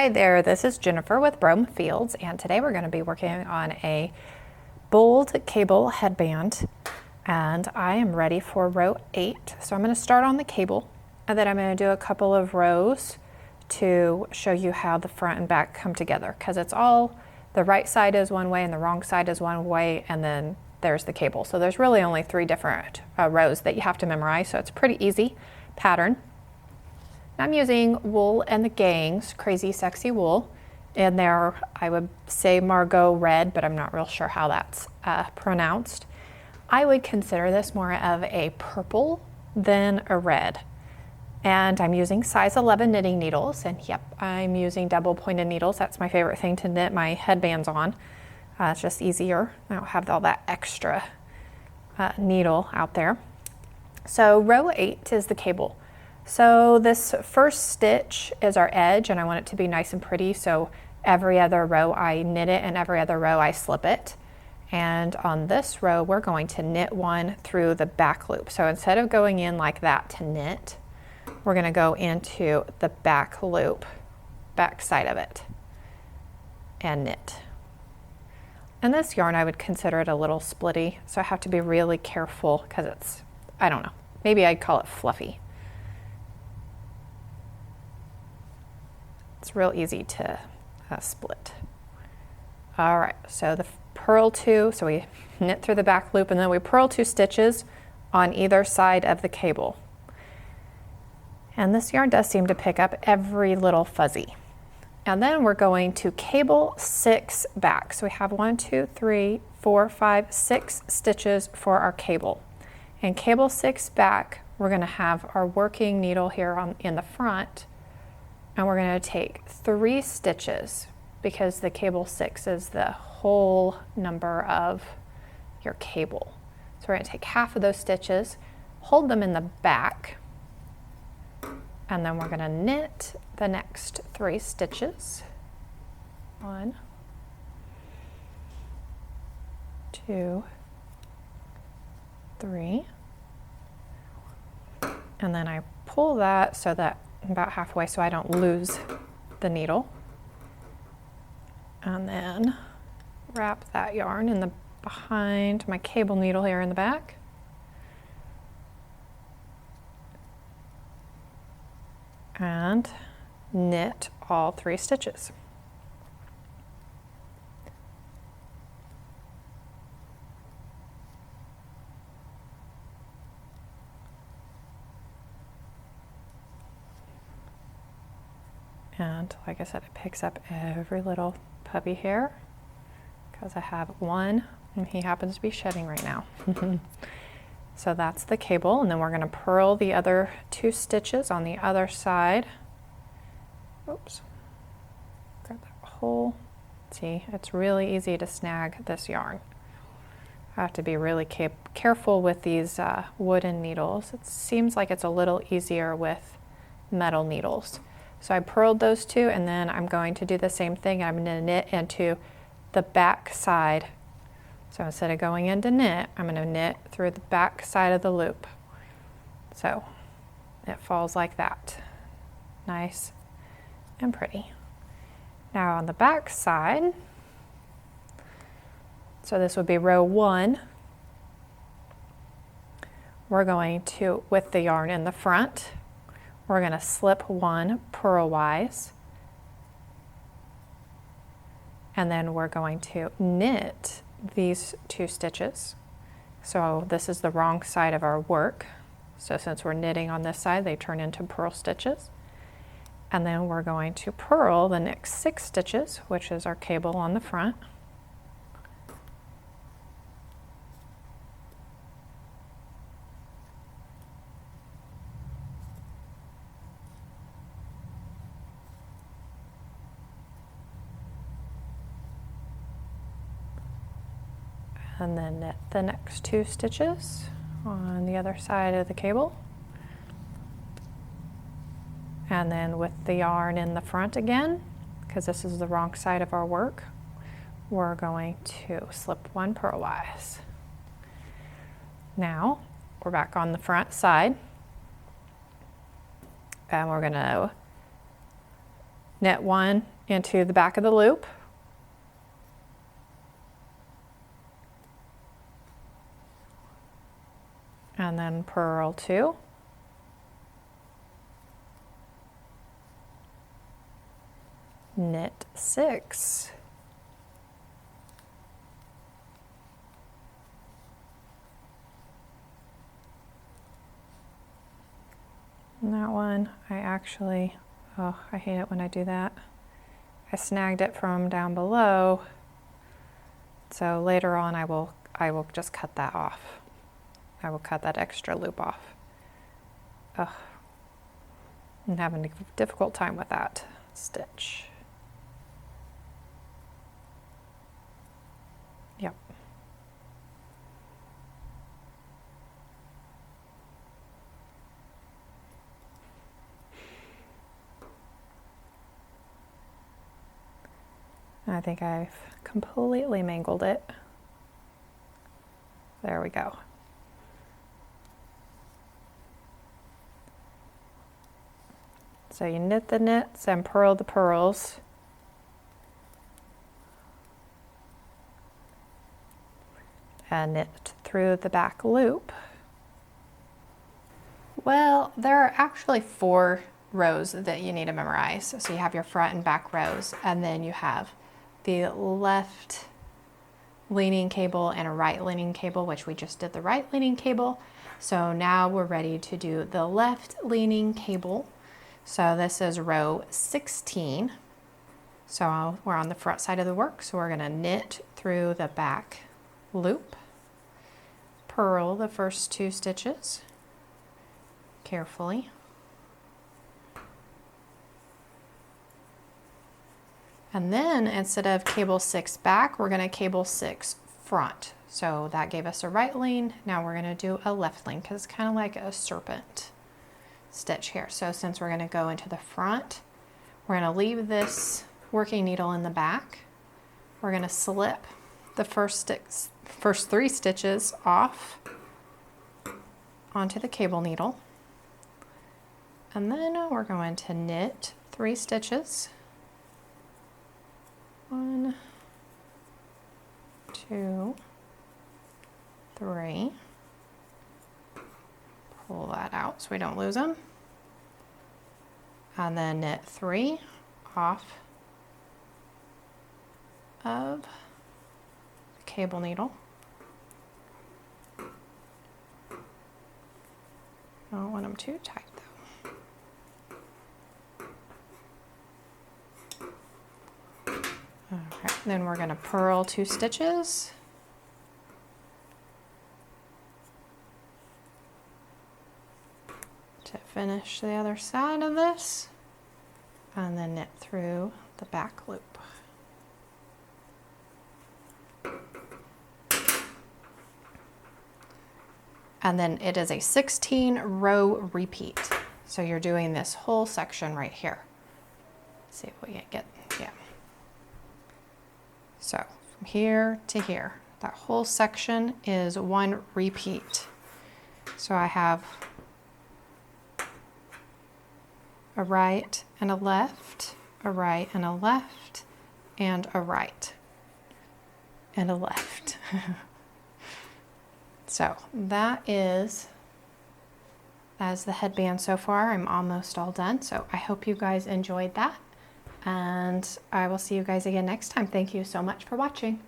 Hi there, this is Jennifer with Brome Fields, and today we're going to be working on a bold cable headband, and I am ready for row 8. So I'm going to start on the cable, and then I'm going to do a couple of rows to show you how the front and back come together, because it's all, the right side is one way and the wrong side is one way, and then there's the cable. So there's really only 3 different rows that you have to memorize, so it's a pretty easy pattern. I'm using wool and the Gang's Crazy Sexy Wool. In there, I would say Margot Red, but I'm not real sure how that's pronounced. I would consider this more of a purple than a red. And I'm using size 11 knitting needles, and yep, I'm using double pointed needles. That's my favorite thing to knit my headbands on. It's just easier. I don't have all that extra needle out there. So row 8 is the cable. So this first stitch is our edge, and I want it to be nice and pretty, so every other row I knit it and every other row I slip it. And on this row we're going to knit one through the back loop. So instead of going in like that to knit, we're going to go into the back loop, back side of it, and knit. And this yarn, I would consider it a little splitty, so I have to be really careful because it's, I don't know, maybe I'd call it fluffy. It's real easy to split. All right, so the purl 2, so we knit through the back loop and then we purl 2 stitches on either side of the cable. And this yarn does seem to pick up every little fuzzy. And then we're going to cable 6 back. So we have 1, 2, 3, 4, 5, 6 stitches for our cable. And cable 6 back, we're going to have our working needle here in the front. And we're going to take 3 stitches because the cable 6 is the whole number of your cable. So we're going to take half of those stitches, hold them in the back, and then we're going to knit the next 3 stitches. 1, 2, 3. And then I pull that so that about halfway so I don't lose the needle, and then wrap that yarn in the behind my cable needle here in the back, and knit all 3 stitches. And like I said, it picks up every little puppy hair because I have one and he happens to be shedding right now. So that's the cable, and then we're going to purl the other 2 stitches on the other side. Oops, grab that hole. See, it's really easy to snag this yarn. I have to be really careful with these wooden needles. It seems like it's a little easier with metal needles. So I purled those 2, and then I'm going to do the same thing. I'm going to knit into the back side. So instead of going into knit, I'm going to knit through the back side of the loop. So it falls like that. Nice and pretty. Now on the back side, so this would be row 1, we're going to, with the yarn in the front, we're going to slip 1 purlwise, and then we're going to knit these 2 stitches. So this is the wrong side of our work. So since we're knitting on this side, they turn into purl stitches. And then we're going to purl the next 6 stitches, which is our cable on the front. And then knit the next 2 stitches on the other side of the cable. And then with the yarn in the front again, because this is the wrong side of our work, we're going to slip 1 purlwise. Now we're back on the front side, and we're going to knit 1 into the back of the loop, and then purl 2, knit 6, and that one I actually, oh, I hate it when I do that. I snagged it from down below, so later on I will just cut that off. I will cut that extra loop off. Ugh, I'm having a difficult time with that stitch. Yep. I think I've completely mangled it. There we go. So you knit the knits and purl the purls. And knit through the back loop. Well, there are actually 4 rows that you need to memorize. So you have your front and back rows, and then you have the left leaning cable and a right leaning cable, which we just did the right leaning cable. So now we're ready to do the left leaning cable. So this is row 16. So we're on the front side of the work. So we're gonna knit through the back loop, purl the first 2 stitches carefully, and then instead of cable 6 back, we're gonna cable 6 front. So that gave us a right lean. Now we're gonna do a left lean because it's kind of like a serpent stitch here. So since we're going to go into the front, we're going to leave this working needle in the back. We're going to slip the first 3 stitches off onto the cable needle, and then we're going to knit 3 stitches. 1, 2, 3. Pull that out so we don't lose them, and then knit 3 off of the cable needle. I don't want them too tight though. All right, then we're going to purl 2 stitches. To finish the other side of this, and then knit through the back loop. And then it is a 16 row repeat. So you're doing this whole section right here. Let's see if we can get, yeah. So from here to here, that whole section is 1 repeat. So I have a right and a left, a right and a left, and a right and a left. So that is the headband so far. I'm almost all done. So I hope you guys enjoyed that, and I will see you guys again next time. Thank you so much for watching.